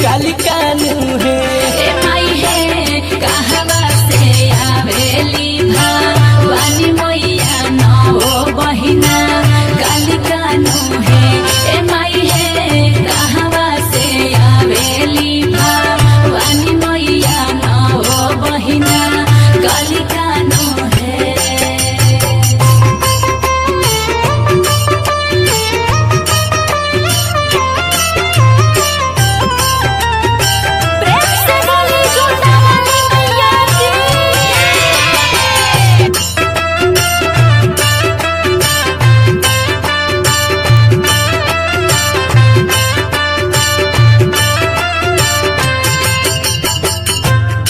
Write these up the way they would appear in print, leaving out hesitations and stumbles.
काली कानू है। ए माई है कहवा से आवेली भवानी मैया नौ बहिना काली कानू है। ए माई है कहवा से आवेली भवानी मैया नौ बहिना काली कानू है।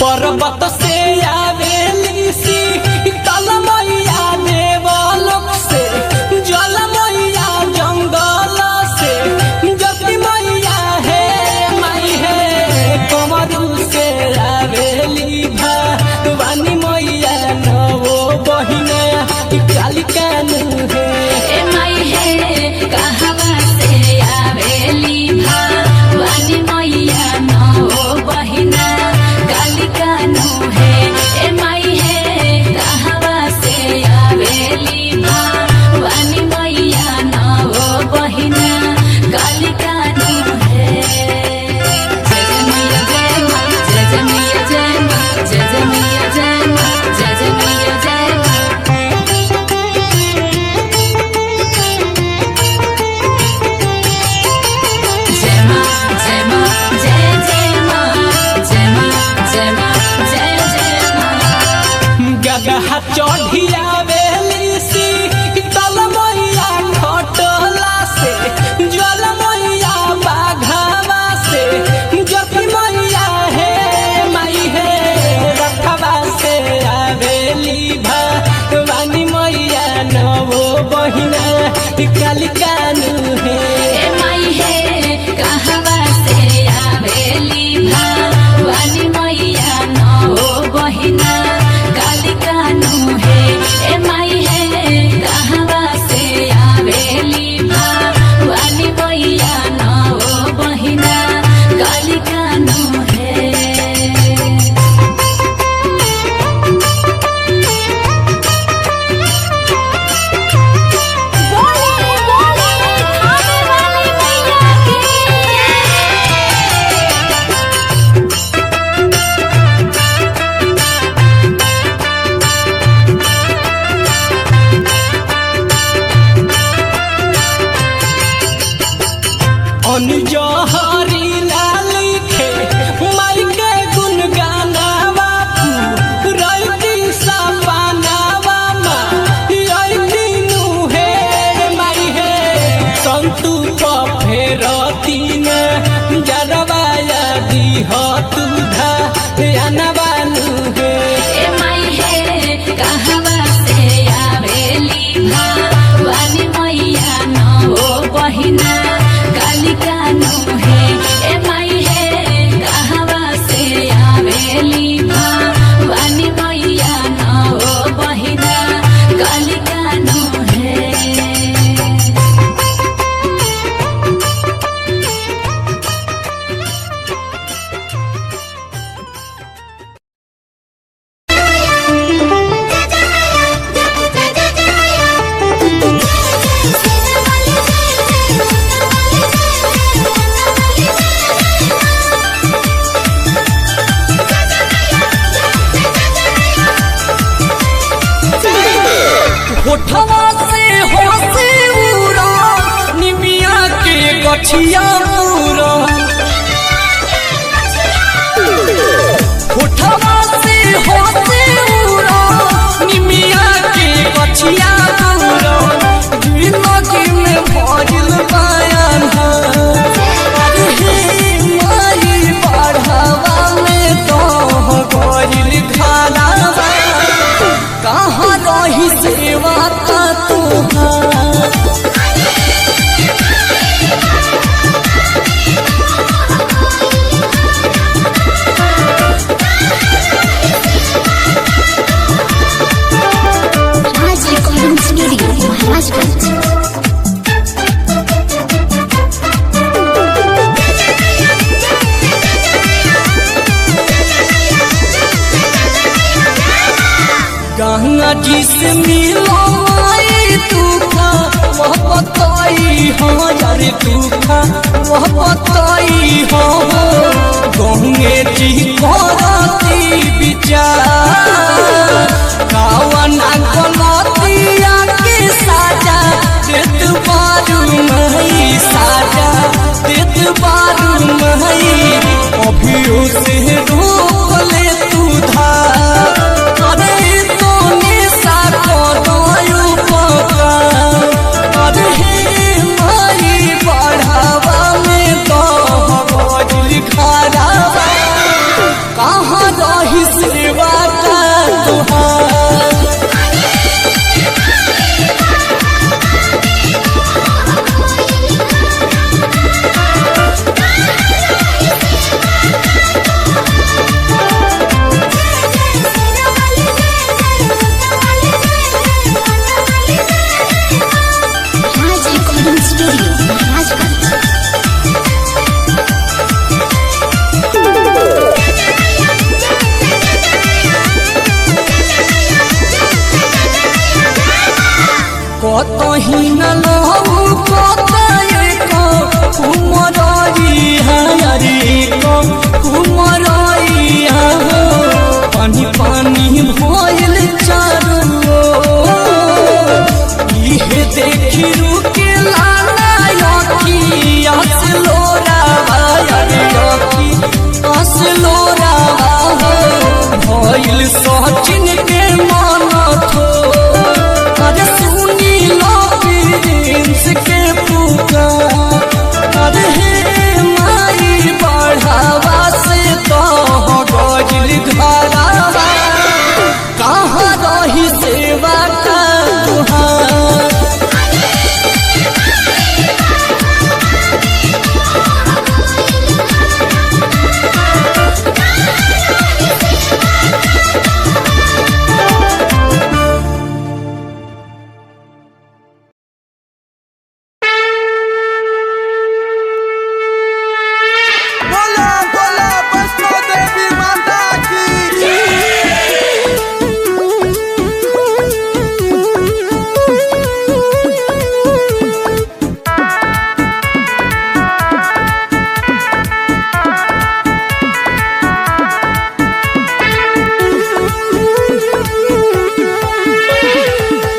पर्वत से आवेली शीतल मैया देवलोक से, जल मैया जंगल से, ज्योति मैया है माई है कमरू से आवेली भवानी मैया नौ बहिना काली कानू है। ए माई है कहवा से आवेली भवानी मैया नौ बहिना काली कानू है। ए माई है कहवा से आवेली भवानी मैया नौ बहिना काली कानू है। जय जय मैया जय माँ, जय जय मैया जय माँ, जय जय मैया जय माँ, जय जय मैया जय माँ। जय माँ जय माँ जय जय माँ, जय माँ जय माँ जय जय माँ। गदहा चढ़ी आवेली शीतल मैया खटोला से, ज्वल मैया बाघावा से, ज्योति मैया है माई है रखवा से आवेली भवानी मैया नौ बहिना काली कानू है। ए माई है कहवा से आवेली भवानी मैया नौ बहिना काली कानू है। ए माई है कहवा से आवेली भवानी मैया नौ बहिना काली कानू है। अनुजहरी लिखे माई के गुण गानावा रैती सपनावा तीनू है माई है संतु फेरती न जरवाया दीह तुधा अनबानू है। ए माई है कहवा से आवेली भवानी मैया नौ बहिना काली कानू है। ए माई है कहवा से आवेली भवानी मैया नौ बहिना काली कानू है। होठवा से होसे उड़ा निमिया के गछिया पूरा, होठवा से होसे उड़ा निमिया के गछिया पूरा, जिंदगी में भइल बयान माई बढ़ावा में तो गइल खानावा कहाँ रही सेवा का तुहार। गंगा जी से मिलो माई दुखा वह बताई हो यार दुखा वह बताई हो गंगे जी करती विचार कावना गलतिया के साजा देत बारू मई साजा देत बारू मई अभियो से रोक ले तू धार अरे तो निशा को पका अरे हे माई बढ़ावा में तो बजल खराबा कहाँ रही सेवा का तुहार कतही न लहू कतएको कुमरई हरी को कुमरई पानी पानी भइल चारो इहे देखी रुके लाला अखी असलोरा अखी असलोरा भइल सचिन के मन थो अरे सुनी लो प्रिंस के पुकार अरे हे माई बढ़ावा से तो गजिल घरावा कहाँ रही सेवा का तुहार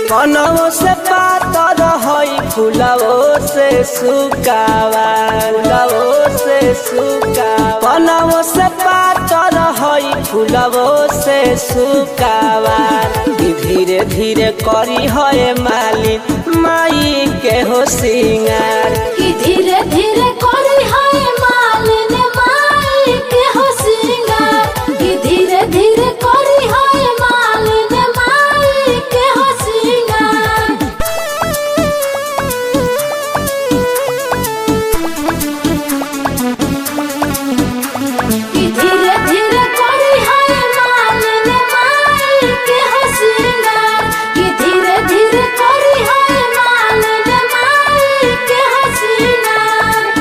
कनवो से पातर हई फुलवो से सुकावा कनवो से पातर हई फुलवो से सुकावा धीरे धीरे करी है मालिन माई के हो सिंगार धीरे धीरे करी है मालिन माई के हो सिंगार धीरे धीरे करी है मालिन माई के हो सिंगार धीरे धीरे करी है मालिन माई के हो सिंगार धीरे धीरे करी है मालिन माई के हो सिंगार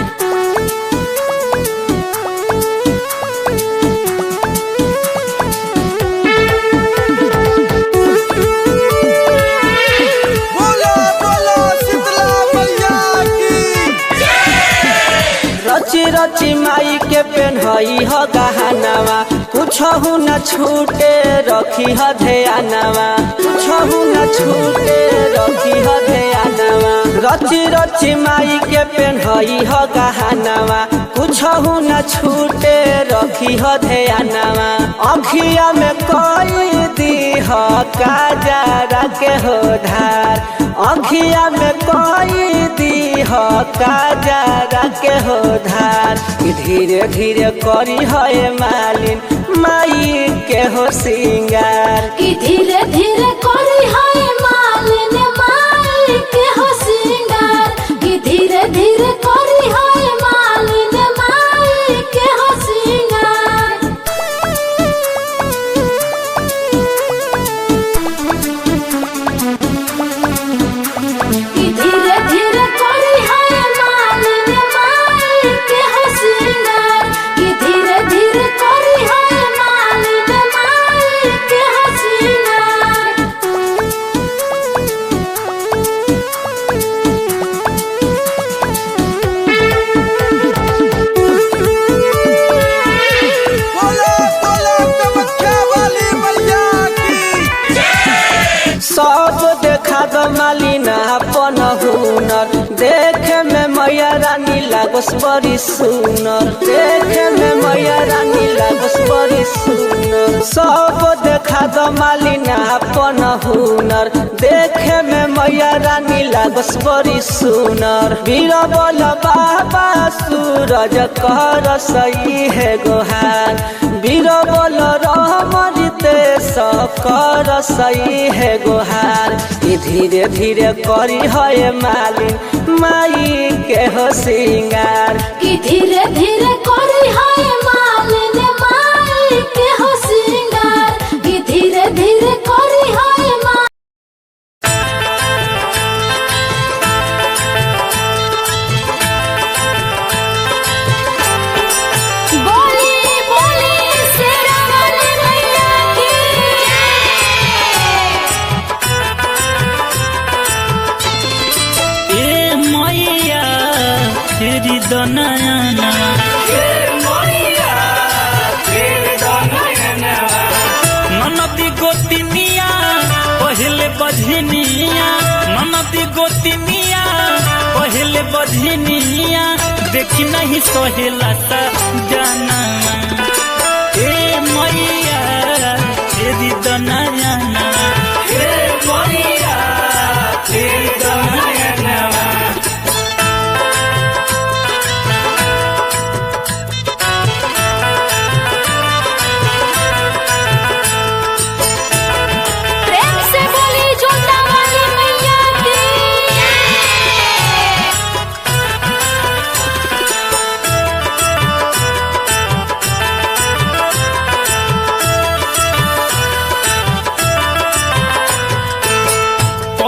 रची रची माई के पेन्हई ह गहनावा कुछहु न छूटे रखी ह ध्यानवा कुछहु न छूटे रखी ह ध्यानवा रची रची माई के पेन्हई ह गहनावा कुछहु न छूटे रखी ह ध्यानवा अखिया में कोई दी ह काजरा के हो धार अखिया में कोई दी ह काजरा के हो धार धीरे धीरे करी है मालिन माई के हो सिंगार धीरे धीरे करी है मालिन माई के हो सिंगार धीरे धीरे करी है मालिन माई के हो सिंगार धीरे धीरे करी है मालिन माई के हो सिंगार धीरे धीरे करी है मालिन माई के हो सिंगार सब देखा दो मालिना अपन हुनर, देखे में मैया रानी लागस बड़ी सुनर, देखे में मैया रानी लागस बड़ी सुनर। सब देखा दो मालिना अपन हुनर, देखे में मैया रानी लागस बड़ी सुनर। बीरबल बाबा सूरज कर सही है गोहार, बीरबल रहमते कर सही है गोहार। ये धीरे धीरे करी है मालिन माई के हो सिंगार, कि धीरे धीरे करी है मालिन माई के हो सिंगार, कि धीरे धीरे करी है ननदी गोतिनिया पहले बझनिया, ननदी गोतिनिया पहले बझनिया, देखी नहीं सोहेला सा जाना। ए मैया तेरी दनायाना, ए मैया तेरी दनायाना।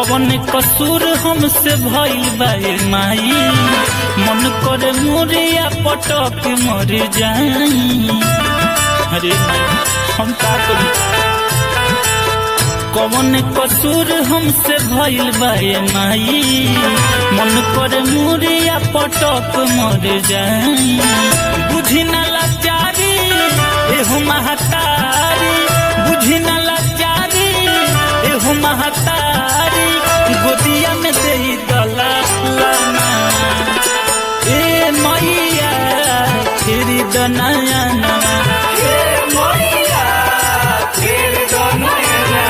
कौन कसूर हमसे भइल बा माई, मन करे मोरिया पटक मर जाई। अरे हम का करी, कौन कसूर हमसे भइल बा माई, मन करे मोरिया पटक मर जाई। बुझी ना लाचारी एहु महतारी, बुझी ना लाचारी एहु महतारी, गोदिया में दे दला लाना। ए मैया तेरी दनायाना, ए मैया तेरी दनायाना।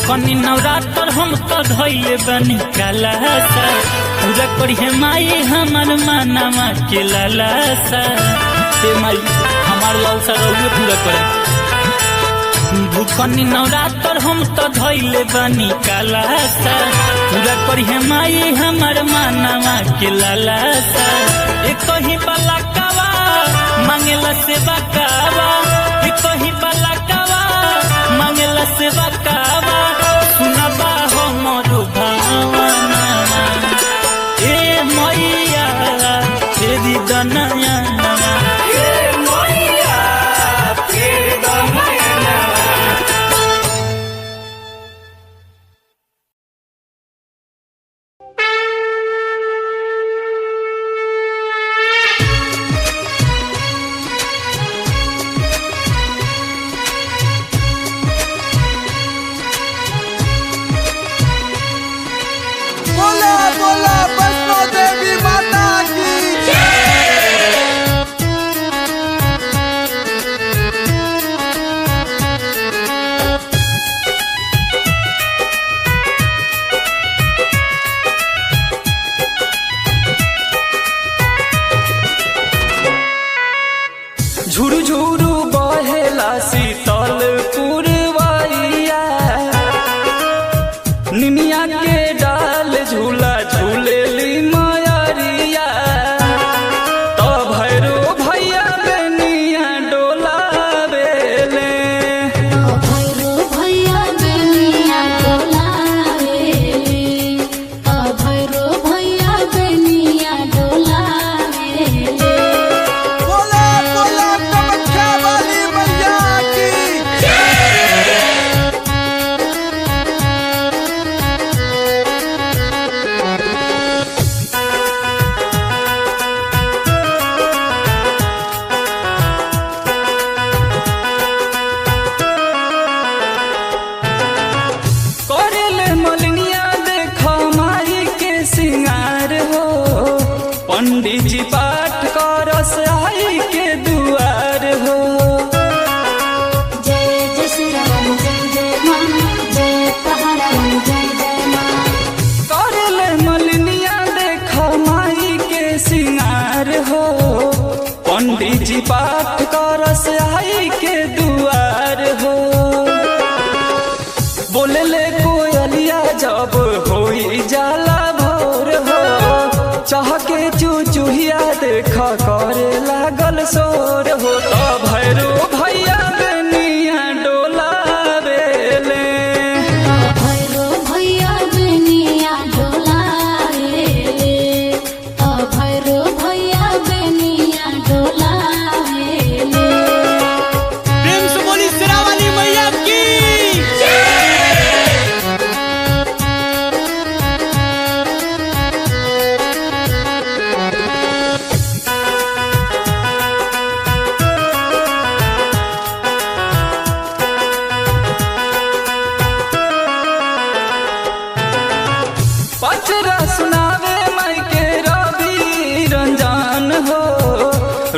कनी नवरात्र हम तो धैले बनी कलासा, पूरा करिए माई हमार मानमा के लालासा। हे माई हमार लालसा रहुए पूरा करे। भूखनी नवरात्र हम तो धैले बनी कलासा, पूरा करिए माई हमार मानमा के लालासा। एक ही बाला कावा मांगेला सेवा कावा, एक ही बाला कावा मांगेला सेवा कावा, सुनबा हो मोरू भावना। ए मैया तेरी दनायाना, ए मैया तेरी दनायाना।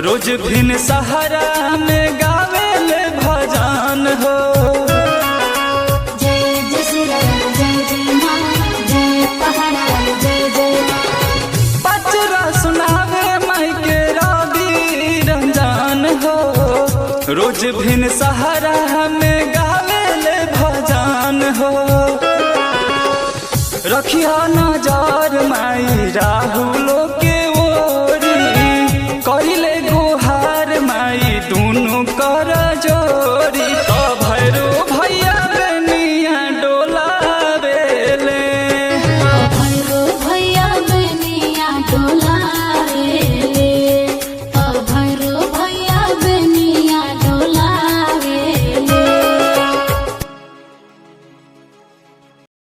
रोज भिन सहारा में गावे ले भजन हो। जय जय श्री राम जय जय माँ जय पहाड़ा जय जय पचरा सुनावे माई के रवि रंजन हो। रोज भिन सहारा में गावे ले भजन हो। रखिया नजर माई राहुलो